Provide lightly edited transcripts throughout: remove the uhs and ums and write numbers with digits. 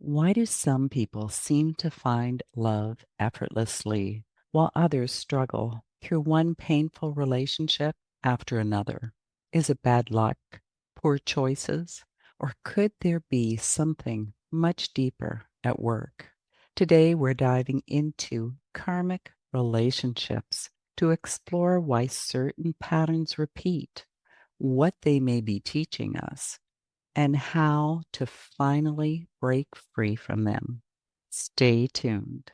Why do some people seem to find love effortlessly while others struggle through one painful relationship after another? Is it bad luck, poor choices, or could there be something much deeper at work? Today, we're diving into karmic relationships to explore why certain patterns repeat, what they may be teaching us, and how to finally break free from them. Stay tuned.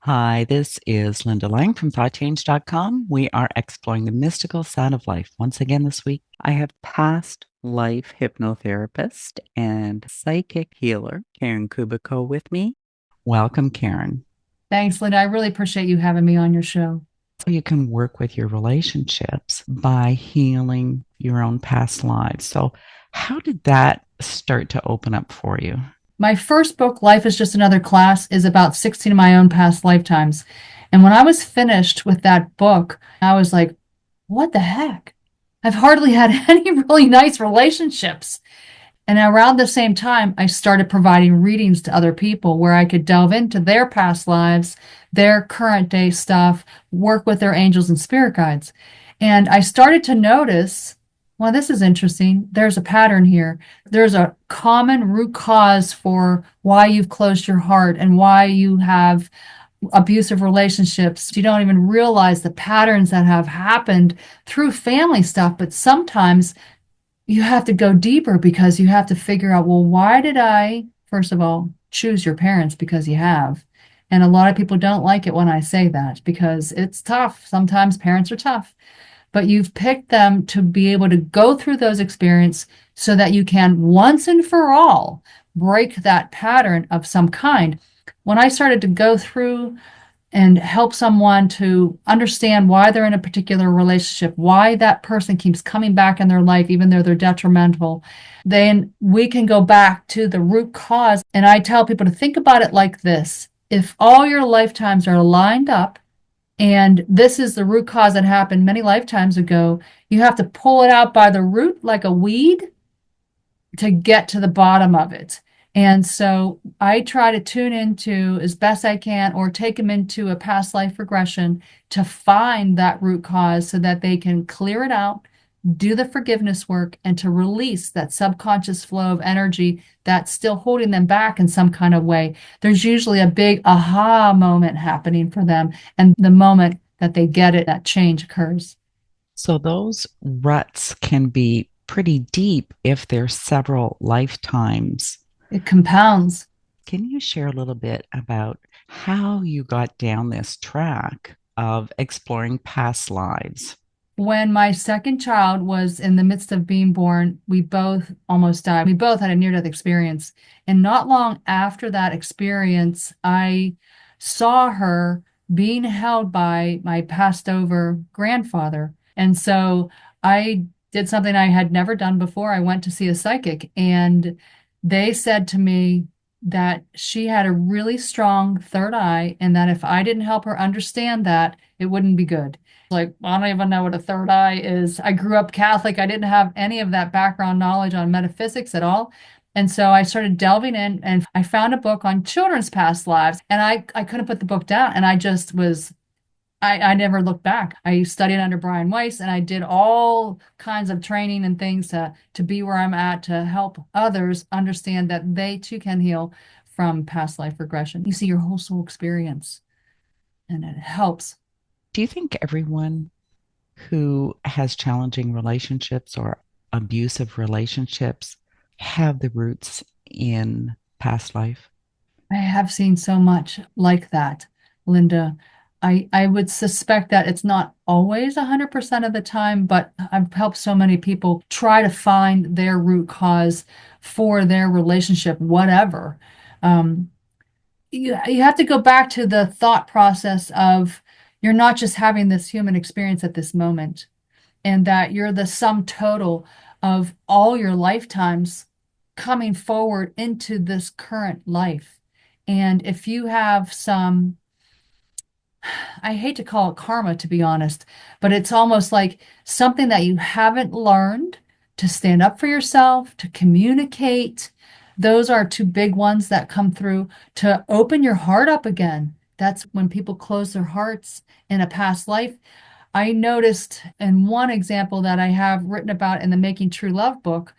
Hi, this is Linda Lang from ThoughtChange.com. We are exploring the mystical side of life. Once again this week, I have past life hypnotherapist and psychic healer, Karen Kubicko, with me. Welcome, Karen. Thanks, Linda. I really appreciate you having me on your show. So you can work with your relationships by healing your own past lives. So, how did that start to open up for you? My first book, Life is Just Another Class, is about 16 of my own past lifetimes. And when I was finished with that book, I was like, what the heck? I've hardly had any really nice relationships. And around the same time, I started providing readings to other people where I could delve into their past lives, their current day stuff, work with their angels and spirit guides. And I started to notice, well, this is interesting. There's a pattern here. There's a common root cause for why you've closed your heart and why you have abusive relationships. You don't even realize the patterns that have happened through family stuff, but sometimes you have to go deeper because you have to figure out, well, why did I, first of all, choose your parents because you have? And a lot of people don't like it when I say that because it's tough. Sometimes parents are tough, but you've picked them to be able to go through those experiences so that you can once and for all break that pattern of some kind. When I started to go through and help someone to understand why they're in a particular relationship, why that person keeps coming back in their life, even though they're detrimental, then we can go back to the root cause. And I tell people to think about it like this. If all your lifetimes are lined up, and this is the root cause that happened many lifetimes ago, you have to pull it out by the root like a weed to get to the bottom of it. And so I try to tune into as best I can or take them into a past life regression to find that root cause so that they can clear it out, do the forgiveness work, and to release that subconscious flow of energy that's still holding them back in some kind of way. There's usually a big aha moment happening for them. And the moment that they get it, that change occurs. So, those ruts can be pretty deep if there's several lifetimes. It compounds. Can you share a little bit about how you got down this track of exploring past lives? When my second child was in the midst of being born, we both almost died. We both had a near death experience. And not long after that experience, I saw her being held by my passed over grandfather. And so I did something I had never done before. I went to see a psychic, and they said to me that she had a really strong third eye, and that if I didn't help her understand that, it wouldn't be good. Like, I don't even know what a third eye is. I grew up Catholic. I didn't have any of that background knowledge on metaphysics at all. And so I started delving in and I found a book on children's past lives. And I couldn't put the book down. And I just was, I never looked back. I studied under Brian Weiss and I did all kinds of training and things to be where I'm at to help others understand that they too can heal from past life regression. You see your whole soul experience and it helps. Do you think everyone who has challenging relationships or abusive relationships have the roots in past life? I have seen so much like that, Linda. I would suspect that it's not always 100% of the time, but I've helped so many people try to find their root cause for their relationship, whatever. Um, you have to go back to the thought process of you're not just having this human experience at this moment, and that you're the sum total of all your lifetimes coming forward into this current life. And if you have some, I hate to call it karma, to be honest, but it's almost like something that you haven't learned to stand up for yourself, to communicate. Those are two big ones that come through. To open your heart up again. That's when people close their hearts in a past life. I noticed in one example that I have written about in the Making True Love book,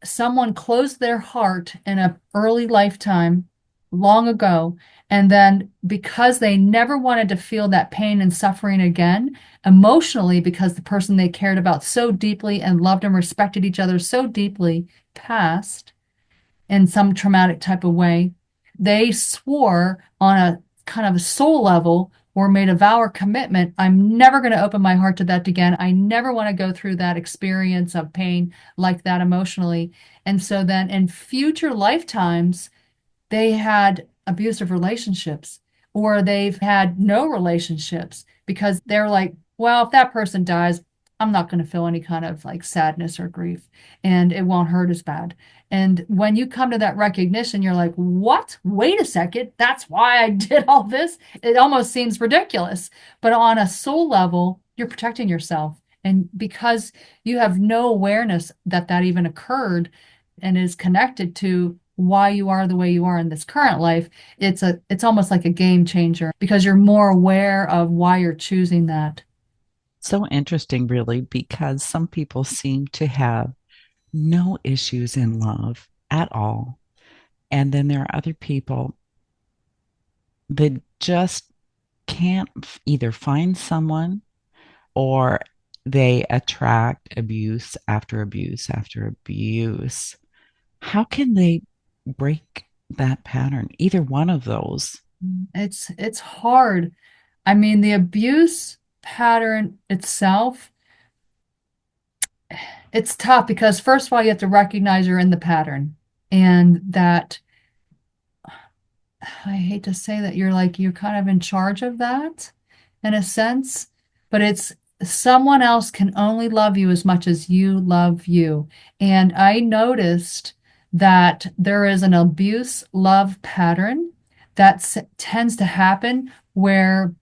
someone closed their heart in an early lifetime long ago. And then because they never wanted to feel that pain and suffering again, emotionally, because the person they cared about so deeply and loved and respected each other so deeply passed in some traumatic type of way, they swore on a kind of a soul level or made a vow or commitment, I'm never going to open my heart to that again. I never want to go through that experience of pain like that emotionally. And so then in future lifetimes, they had abusive relationships or they've had no relationships because they're like, well, if that person dies, I'm not going to feel any kind of like sadness or grief and it won't hurt as bad. And when you come to that recognition, you're like, what? Wait a second. That's why I did all this. It almost seems ridiculous. But on a soul level, you're protecting yourself. And because you have no awareness that that even occurred and is connected to why you are the way you are in this current life, it's almost like a game changer because you're more aware of why you're choosing that. So interesting, really, because some people seem to have no issues in love at all. And then there are other people that just can't either find someone or they attract abuse after abuse after abuse. How can they break that pattern? Either one of those. It's hard. I mean, the abuse pattern itself, it's tough because first of all, you have to recognize you're in the pattern and that I hate to say that you're kind of in charge of that in a sense, but it's someone else can only love you as much as you love you. And I noticed that there is an abuse love pattern that tends to happen where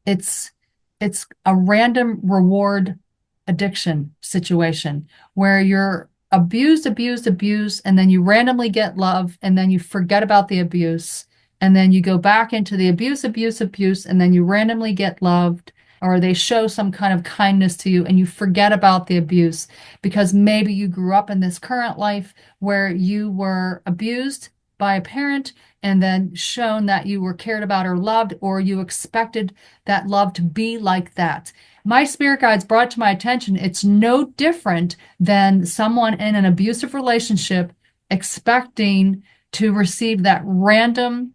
it's it's a random reward addiction situation where you're abused, and then you randomly get love, and then you forget about the abuse, and then you go back into the abuse, and then you randomly get loved, or they show some kind of kindness to you, and you forget about the abuse because maybe you grew up in this current life where you were abused by a parent and then shown that you were cared about or loved, or you expected that love to be like that. My spirit guides brought to my attention it's no different than someone in an abusive relationship expecting to receive that random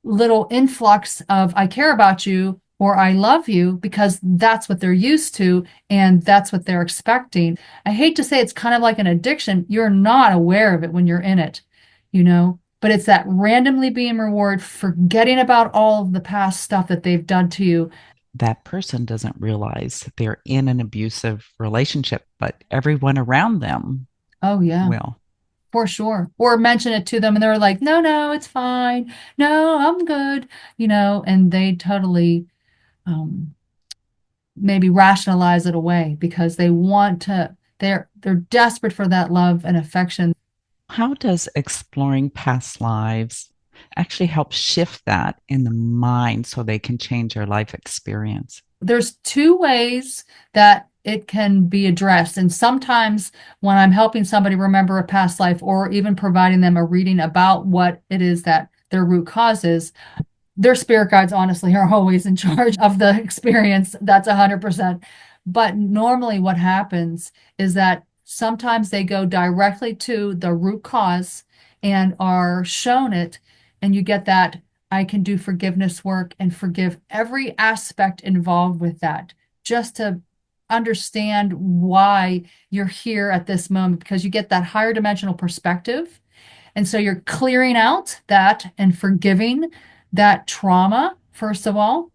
little influx of I care about you or I love you because that's what they're used to and that's what they're expecting. I hate to say it's kind of like an addiction. You're not aware of it when you're in it, you know, but it's that randomly being rewarded, forgetting about all of the past stuff that they've done to you. That person doesn't realize they're in an abusive relationship, but everyone around them Oh, yeah. will. For sure. Or mention it to them and they're like, no, no, it's fine. No, I'm good. And they totally um, maybe rationalize it away because they want to, they're desperate for that love and affection. How does exploring past lives actually help shift that in the mind so they can change their life experience? There's two ways that it can be addressed. And sometimes when I'm helping somebody remember a past life or even providing them a reading about what it is that their root cause is, their spirit guides honestly are always in charge of the experience. That's 100%. But normally what happens is that sometimes they go directly to the root cause and are shown it, and you get that I can do forgiveness work and forgive every aspect involved with that, just to understand why you're here at this moment, because you get that higher dimensional perspective. And so you're clearing out that and forgiving that trauma, first of all.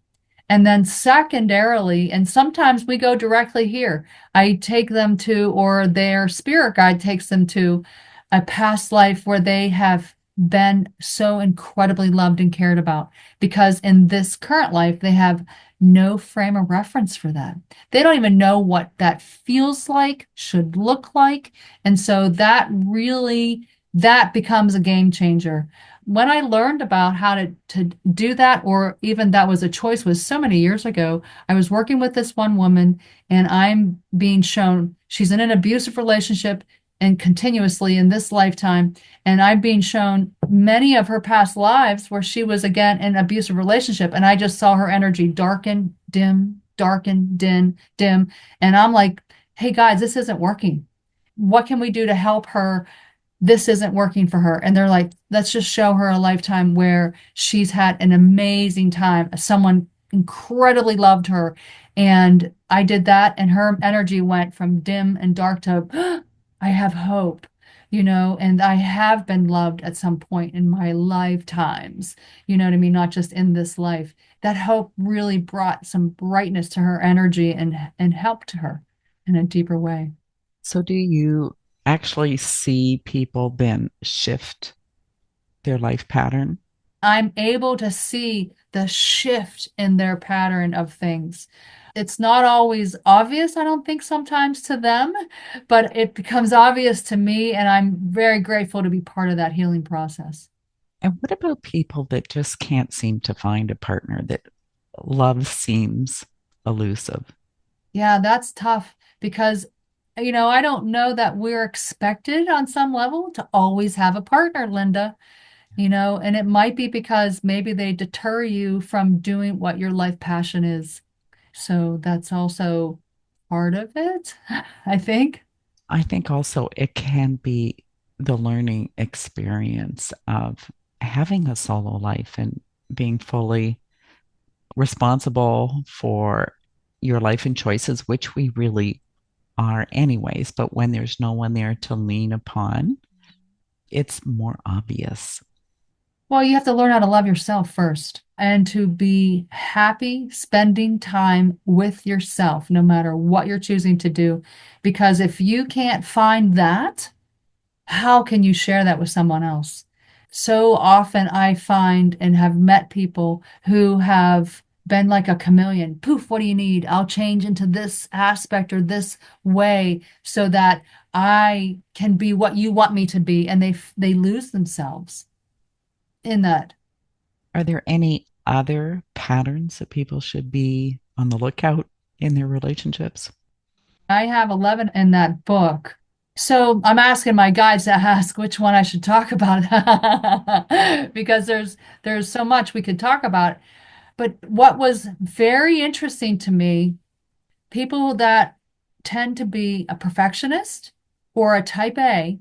And then secondarily, and sometimes we go directly here, I take them to, or their spirit guide takes them to a past life where they have been so incredibly loved and cared about because in this current life, they have no frame of reference for that. They don't even know what that feels like, should look like. And so that becomes a game changer. When I learned about how to do that, or even that was a choice, was so many years ago. I was working with this one woman, and I'm being shown she's in an abusive relationship and continuously in this lifetime. And I'm being shown many of her past lives where she was again in an abusive relationship. And I just saw her energy darken, dim, darken, dim, dim. And I'm like, hey guys, this isn't working. What can we do to help her? This isn't working for her. And they're like, let's just show her a lifetime where she's had an amazing time. Someone incredibly loved her. And I did that, and her energy went from dim and dark to, I have hope, and I have been loved at some point in my lifetimes, you know what I mean? Not just in this life. That hope really brought some brightness to her energy and helped her in a deeper way. So, do you actually see people then shift their life pattern? I'm able to see the shift in their pattern of things. It's not always obvious, I don't think, sometimes to them, but it becomes obvious to me, and I'm very grateful to be part of that healing process. And what about people that just can't seem to find a partner, that love seems elusive? Yeah, that's tough because, I don't know that we're expected on some level to always have a partner, Linda. And it might be because maybe they deter you from doing what your life passion is. So that's also part of it, I think. I think also it can be the learning experience of having a solo life and being fully responsible for your life and choices, which we really are, anyways. But when there's no one there to lean upon, it's more obvious. Well, you have to learn how to love yourself first and to be happy spending time with yourself, no matter what you're choosing to do. Because if you can't find that, how can you share that with someone else? So often I find and have met people who have been like a chameleon. Poof, what do you need? I'll change into this aspect or this way so that I can be what you want me to be. And they lose themselves in that. Are there any other patterns that people should be on the lookout in their relationships? I have 11 in that book. So I'm asking my guides to ask which one I should talk about because there's so much we could talk about. But what was very interesting to me, people that tend to be a perfectionist or a type A,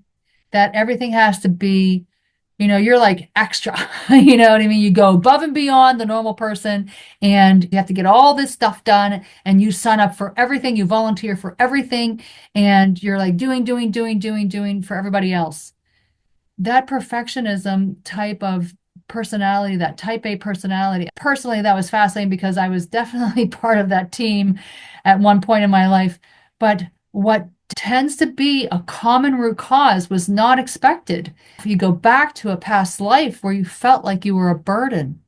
that everything has to be, you're like extra, you know what I mean? You go above and beyond the normal person, and you have to get all this stuff done, and you sign up for everything, you volunteer for everything, and you're like doing, doing, doing, doing, doing for everybody else. That perfectionism type of personality, that type A personality, personally, that was fascinating because I was definitely part of that team at one point in my life. But what tends to be a common root cause was not expected. If you go back to a past life where you felt like you were a burden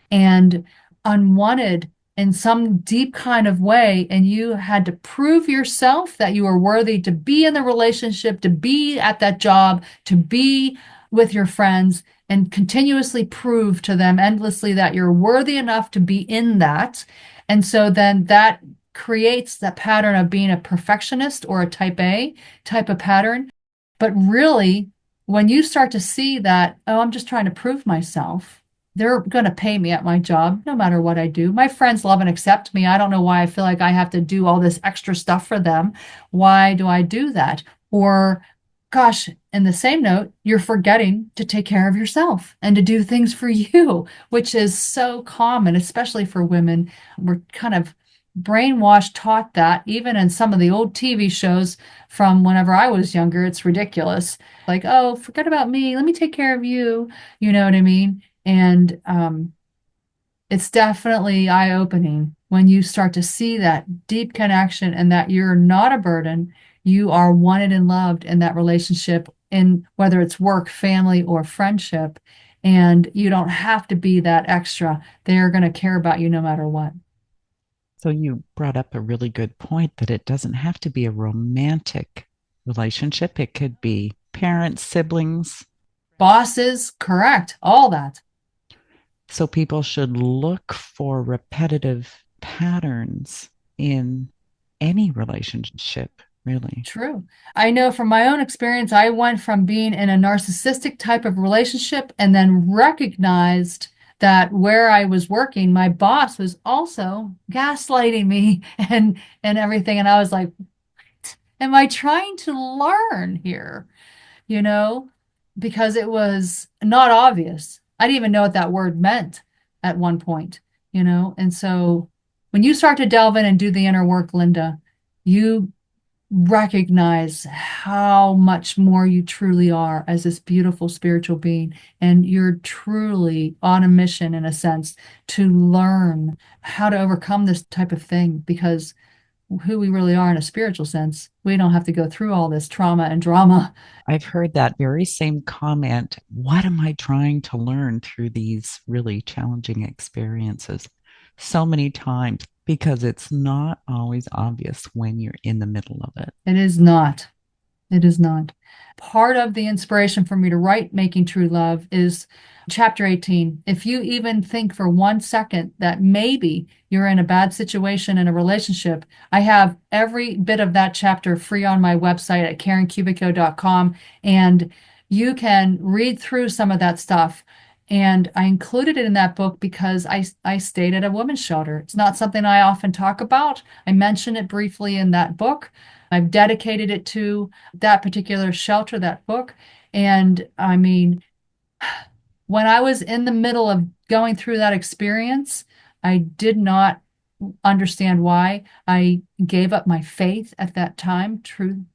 and unwanted in some deep kind of way, and you had to prove yourself that you were worthy to be in the relationship, to be at that job, to be with your friends, and continuously prove to them endlessly that you're worthy enough to be in that. And so then that creates that pattern of being a perfectionist or a type A type of pattern. But really, when you start to see that, oh, I'm just trying to prove myself, they're going to pay me at my job no matter what I do. My friends love and accept me. I don't know why I feel like I have to do all this extra stuff for them. Why do I do that? Or, gosh, in the same note, you're forgetting to take care of yourself and to do things for you, which is so common, especially for women. We're kind of brainwashed, taught that even in some of the old TV shows from whenever I was younger. It's ridiculous. Like, oh, forget about me. Let me take care of you. You know what I mean? And it's definitely eye-opening when you start to see that deep connection and that you're not a burden. You are wanted and loved in that relationship in whether it's work, family, or friendship. And you don't have to be that extra. They're going to care about you no matter what. So you brought up a really good point that it doesn't have to be a romantic relationship. It could be parents, siblings. Bosses, correct, all that. So people should look for repetitive patterns in any relationship, really. True. I know from my own experience, I went from being in a narcissistic type of relationship and then recognized that where I was working, my boss was also gaslighting me and everything. And I was like, am I trying to learn here? You know, because it was not obvious. I didn't even know what that word meant at one point, you know? And so when you start to delve in and do the inner work, Linda, you recognize how much more you truly are as this beautiful spiritual being. And you're truly on a mission, in a sense, to learn how to overcome this type of thing because who we really are in a spiritual sense, we don't have to go through all this trauma and drama. I've heard that very same comment. What am I trying to learn through these really challenging experiences? So many times because it's not always obvious when you're in the middle of it. It is not. It is not. Part of the inspiration for me to write Making True Love is chapter 18. If you even think for 1 second that maybe you're in a bad situation in a relationship, I have every bit of that chapter free on my website at karenkubicko.com. And you can read through some of that stuff. And I included it in that book because I stayed at a women's shelter. It's not something I often talk about. I mention it briefly in that book. I've dedicated it to that particular shelter, that book. And I mean, when I was in the middle of going through that experience, I did not understand why. I gave up my faith at that time, true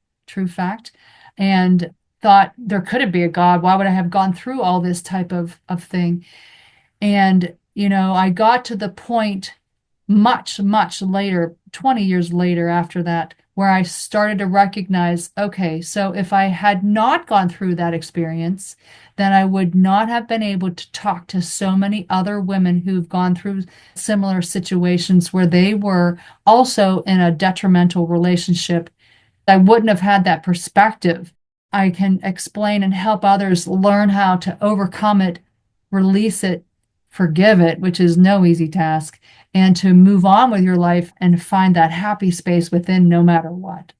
fact, and thought there couldn't be a God. Why would I have gone through all this type of thing? And, I got to the point much, much later, 20 years later after that, where I started to recognize, okay, so if I had not gone through that experience, then I would not have been able to talk to so many other women who've gone through similar situations where they were also in a detrimental relationship. I wouldn't have had that perspective. I can explain and help others learn how to overcome it, release it, forgive it, which is no easy task, and to move on with your life and find that happy space within no matter what.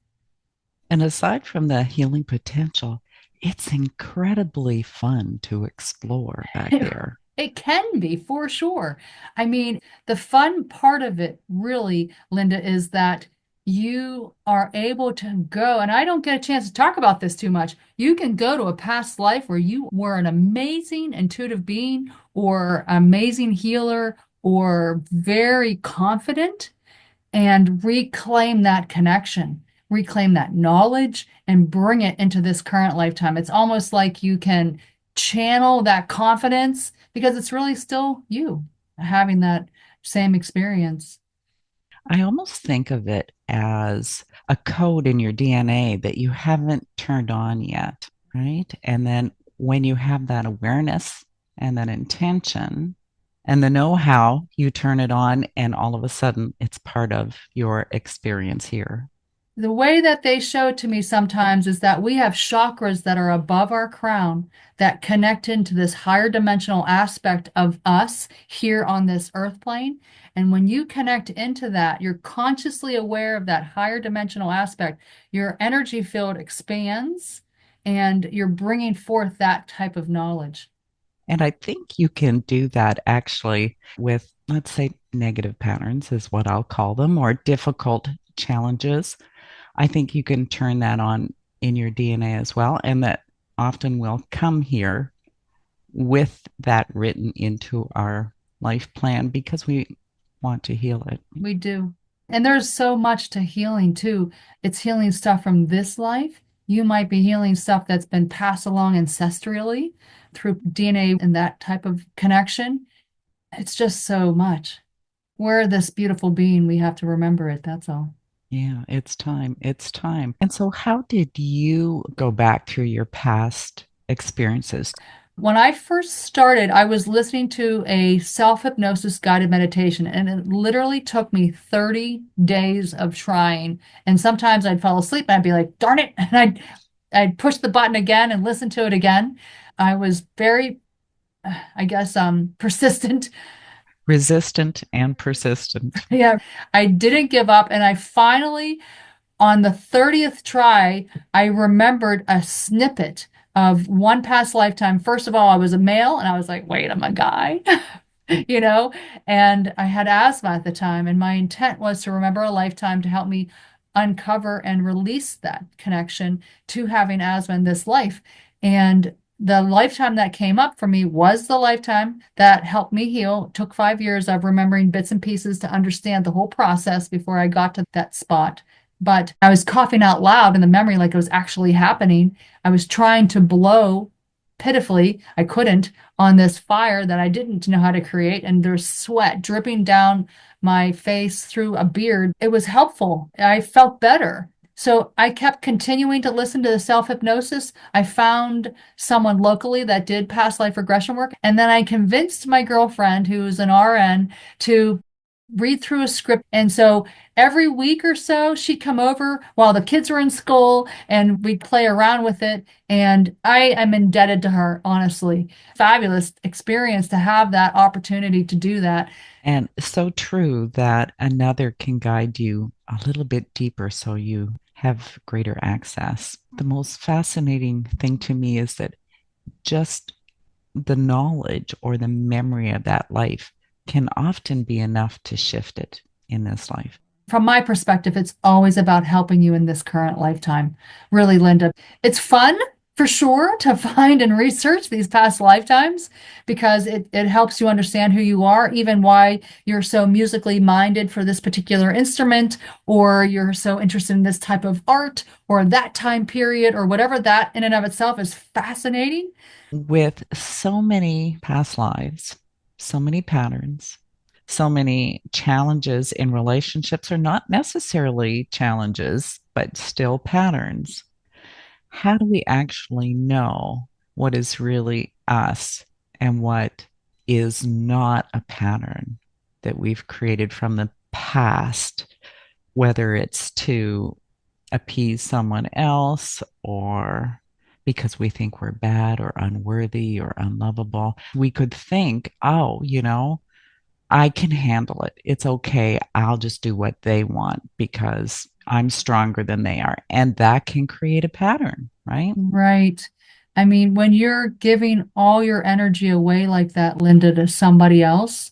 And aside from the healing potential, it's incredibly fun to explore back there. It can be for sure. I mean, the fun part of it, really, Linda, is that you are able to go, and I don't get a chance to talk about this too much. You can go to a past life where you were an amazing intuitive being or amazing healer or very confident and reclaim that connection, reclaim that knowledge, and bring it into this current lifetime. It's almost like you can channel that confidence because it's really still you having that same experience. I almost think of it as a code in your DNA that you haven't turned on yet, right? And then when you have that awareness and that intention and the know how, you turn it on, and all of a sudden it's part of your experience here. The way that they show it to me sometimes is that we have chakras that are above our crown that connect into this higher dimensional aspect of us here on this earth plane. And when you connect into that, you're consciously aware of that higher dimensional aspect. Your energy field expands and you're bringing forth that type of knowledge. And I think you can do that actually with, let's say, negative patterns, is what I'll call them, or difficult challenges. I think you can turn that on in your DNA as well. And that often will come here with that written into our life plan because we want to heal it. We do. And there's so much to healing too. It's healing stuff from this life. You might be healing stuff that's been passed along ancestrally through DNA and that type of connection. It's just so much. We're this beautiful being. We have to remember it. That's all. Yeah, it's time. It's time. And so, how did you go back through your past experiences? When I first started, I was listening to a self-hypnosis guided meditation, and it literally took me 30 days of trying. And sometimes I'd fall asleep and I'd be like, darn it. And I'd push the button again and listen to it again. I was very, I guess, persistent. Resistant and persistent. Yeah, I didn't give up. And I finally, on the 30th try, I remembered a snippet of one past lifetime. First of all, I was a male, and I was like, wait, I'm a guy. you know, and I had asthma at the time, and my intent was to remember a lifetime to help me uncover and release that connection to having asthma in this life. And the lifetime that came up for me was the lifetime that helped me heal. It took 5 years of remembering bits and pieces to understand the whole process before I got to that spot. But I was coughing out loud in the memory like it was actually happening. I was trying to blow pitifully. I couldn't on this fire that I didn't know how to create, and there's sweat dripping down my face through a beard. It was helpful. I felt better. So I kept continuing to listen to the self hypnosis. I found someone locally that did past life regression work. And then I convinced my girlfriend, who's an RN, to read through a script. And so every week or so, she'd come over while the kids were in school and we'd play around with it. And I am indebted to her, honestly. Fabulous experience to have that opportunity to do that. And so true that another can guide you a little bit deeper so you have greater access. The most fascinating thing to me is that just the knowledge or the memory of that life can often be enough to shift it in this life. From my perspective, it's always about helping you in this current lifetime. Really, Linda, it's fun for sure to find and research these past lifetimes because it helps you understand who you are, even why you're so musically minded for this particular instrument, or you're so interested in this type of art or that time period, or whatever. That in and of itself is fascinating. With so many past lives, so many patterns, so many challenges in relationships are not necessarily challenges, but still patterns. How do we actually know what is really us and what is not a pattern that we've created from the past, whether it's to appease someone else or because we think we're bad or unworthy or unlovable? We could think, oh, I can handle it. It's okay. I'll just do what they want because I'm stronger than they are. And that can create a pattern, right? Right. I mean, when you're giving all your energy away like that, Linda, to somebody else,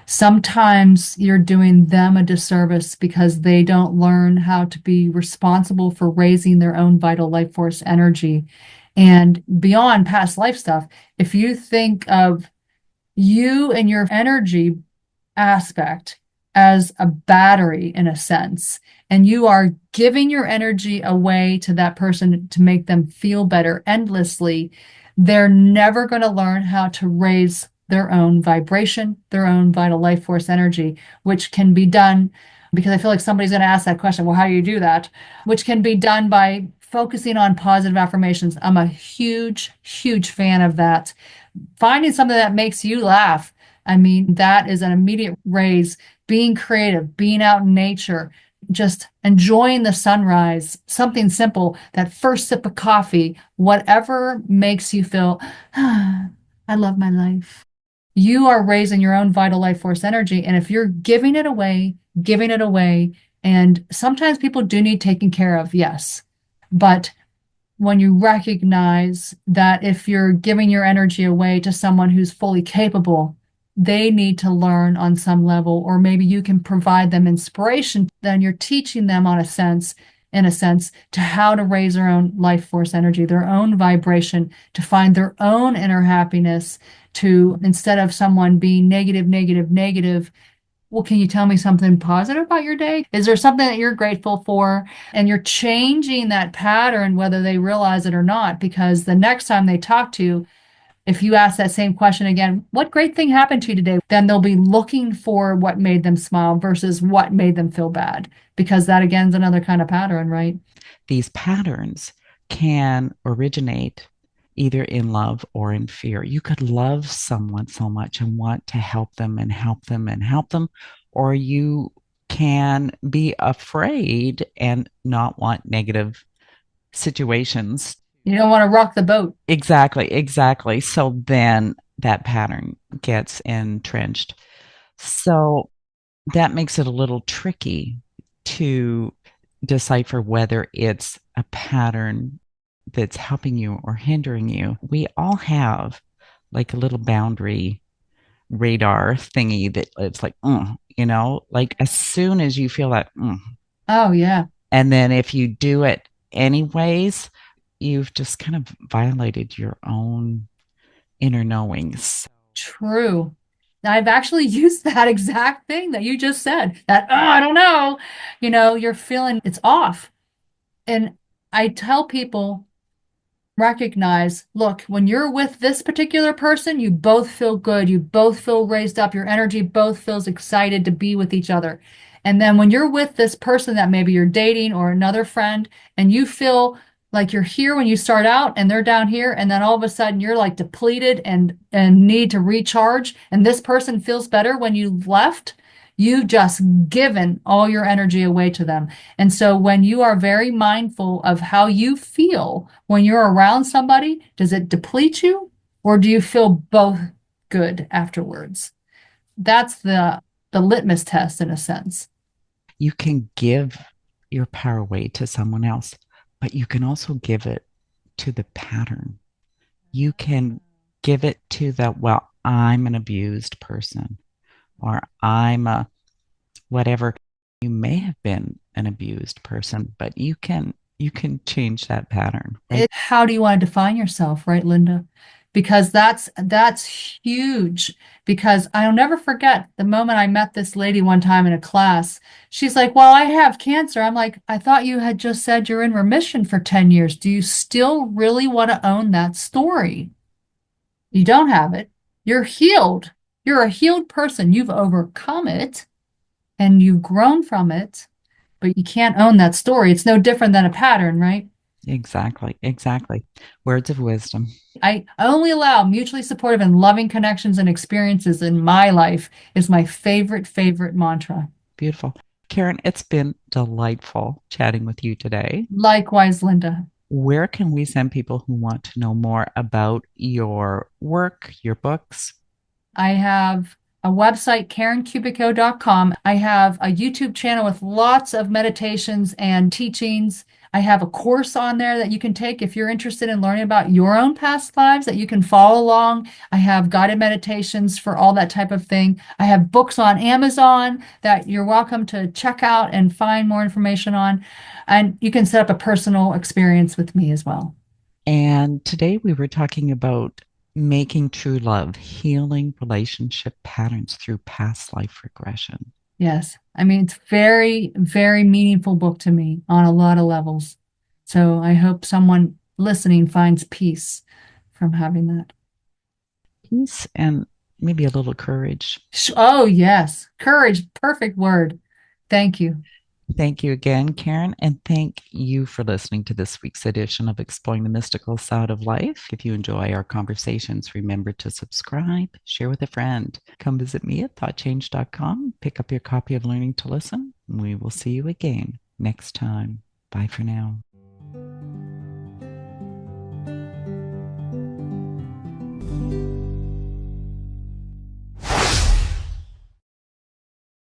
sometimes you're doing them a disservice because they don't learn how to be responsible for raising their own vital life force energy. And beyond past life stuff, if you think of you and your energy aspect as a battery in a sense, and you are giving your energy away to that person to make them feel better endlessly, they're never going to learn how to raise their own vibration, their own vital life force energy, which can be done because I feel like somebody's going to ask that question, well, how do you do that? Which can be done by focusing on positive affirmations. I'm a huge, huge fan of that. Finding something that makes you laugh. I mean, that is an immediate raise. Being creative, being out in nature, just enjoying the sunrise, something simple, that first sip of coffee, whatever makes you feel, ah, I love my life. You are raising your own vital life force energy. And if you're giving it away, and sometimes people do need taken care of, yes. But when you recognize that if you're giving your energy away to someone who's fully capable, they need to learn on some level, or maybe you can provide them inspiration, then you're teaching them in a sense, to how to raise their own life force energy, their own vibration, to find their own inner happiness, to instead of someone being negative, negative, negative, well, can you tell me something positive about your day? Is there something that you're grateful for? And you're changing that pattern, whether they realize it or not, because the next time they talk to you, If you ask that same question again, what great thing happened to you today? Then they'll be looking for what made them smile versus what made them feel bad. Because that again is another kind of pattern, right? These patterns can originate either in love or in fear. You could love someone so much and want to help them and help them and help them, or you can be afraid and not want negative situations. You don't want to rock the boat. Exactly, exactly. So then that pattern gets entrenched. So that makes it a little tricky to decipher whether it's a pattern that's helping you or hindering you. We all have like a little boundary radar thingy that it's like, like as soon as you feel that, Oh, yeah. and then if you do it anyways, you've just kind of violated your own inner knowings. True. I've actually used that exact thing that you just said. That, oh, I don't know. You're feeling it's off. And I tell people, recognize, look, when you're with this particular person, you both feel good. You both feel raised up. Your energy both feels excited to be with each other. And then when you're with this person that maybe you're dating or another friend, and you feel like you're here when you start out and they're down here, and then all of a sudden you're like depleted and need to recharge, and this person feels better when you left, you've just given all your energy away to them. And so when you are very mindful of how you feel when you're around somebody, does it deplete you or do you feel both good afterwards? That's the litmus test in a sense. You can give your power away to someone else, but you can also give it to the pattern. You can give it to the, well, I'm an abused person, or I'm a whatever. You may have been an abused person, but you can change that pattern, right? How do you want to define yourself, right, Linda? Because that's huge. Because I'll never forget the moment I met this lady one time in a class. She's like, "Well, I have cancer." I'm like, "I thought you had just said you're in remission for 10 years. Do you still really want to own that story? You don't have it. You're healed. You're a healed person. You've overcome it and you've grown from it, but you can't own that story. It's no different than a pattern, right?" Exactly, exactly. Words of wisdom. I only allow mutually supportive and loving connections and experiences in my life is my favorite mantra. Beautiful. Karen, it's been delightful chatting with you today. Likewise, Linda. Where can we send people who want to know more about your work, your books? I have a website, karenkubicko.com. I have a YouTube channel with lots of meditations and teachings. I have a course on there that you can take if you're interested in learning about your own past lives that you can follow along. I have guided meditations for all that type of thing. I have books on Amazon that you're welcome to check out and find more information on. And you can set up a personal experience with me as well. And today we were talking about making true love, healing relationship patterns through past life regression. Yes. I mean, it's very meaningful book to me on a lot of levels. So I hope someone listening finds peace from having that. Peace and maybe a little courage. Oh, yes. Courage, perfect word. Thank you. Thank you again, Karen, and thank you for listening to this week's edition of Exploring the Mystical Side of Life. If you enjoy our conversations, remember to subscribe, share with a friend. Come visit me at thoughtchange.com, pick up your copy of Learning to Listen. We will see you again next time. Bye for now.